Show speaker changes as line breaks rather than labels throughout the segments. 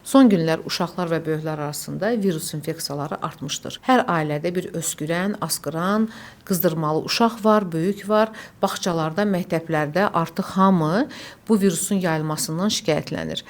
Son günlər uşaqlar və böyüklər arasında virus infeksiyaları artmışdır. Hər ailədə bir öskürən, asqıran, qızdırmalı uşaq var, böyük var. Bağçalarda, məktəblərdə artıq hamı bu virusun yayılmasından şikayətlənir.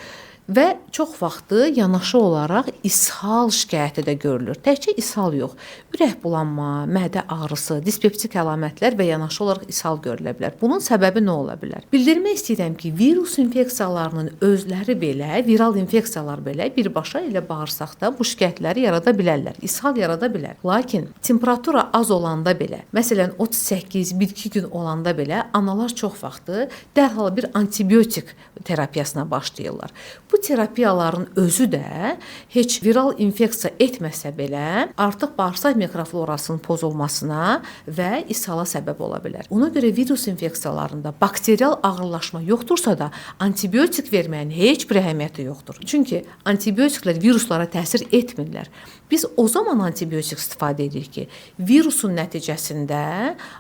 Və çox vaxtı yanaşı olaraq ishal şikayəti də görülür. Təkcə ishal yox, ürək bulanma, mədə ağrısı, dispeptik əlamətlər və yanaşı olaraq ishal görülə bilər. Bunun səbəbi nə ola bilər? Bildirmək istəyirəm ki, virus infeksiyalarının özləri belə, viral infeksiyalar belə birbaşa elə bağırsaqda bu şikayətləri yarada bilərlər. İshal yarada bilər. Lakin temperatura az olanda belə, məsələn 38, 1-2 gün olanda belə analar çox vaxtı dərhal bir antibiotik terapiyasına başlayırlar. Bu terapiyaların özü də heç viral infeksiya etməsə belə artıq bağırsaq mikroflorasının pozulmasına və ishala səbəb ola bilər. Ona görə virus infeksiyalarında bakterial ağırlaşma yoxdursa da antibiotik verməyin heç bir əhəmiyyəti yoxdur. Çünki antibiotiklər viruslara təsir etmirlər. Biz o zaman antibiotik istifadə edirik ki, virusun nəticəsində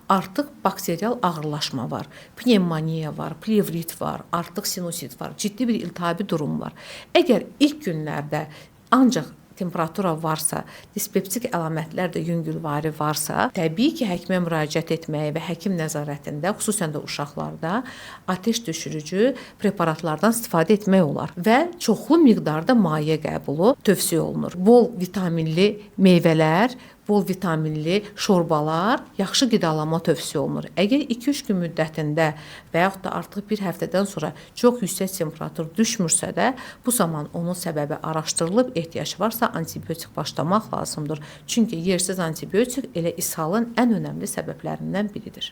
artıq bakterial ağırlaşma var, pnevmoniya var, plevrit var, artıq sinusit var, ciddi bir iltihabi durum var. Əgər ilk günlərdə ancaq temperatura varsa, dispeptik əlamətlər də yüngülvari varsa, təbii ki, həkimə müraciət etməyi və həkim nəzarətində, xüsusən də uşaqlarda ateş düşürücü preparatlardan istifadə etmək olar və çoxlu miqdarda maye qəbulu tövsiyə olunur. Bol vitaminli meyvələr, bol vitaminli şorbalar, yaxşı qidalanma tövsiyə olunur. Əgər 2-3 gün müddətində və yaxud da artıq bir həftədən sonra çox yüksək temperatur düşmürsə də, bu zaman onun səbəbi araşdırılıb, ehtiyac varsa antibiotik başlamaq lazımdır. Çünki yersiz antibiotik elə ishalın ən önəmli səbəblərindən biridir.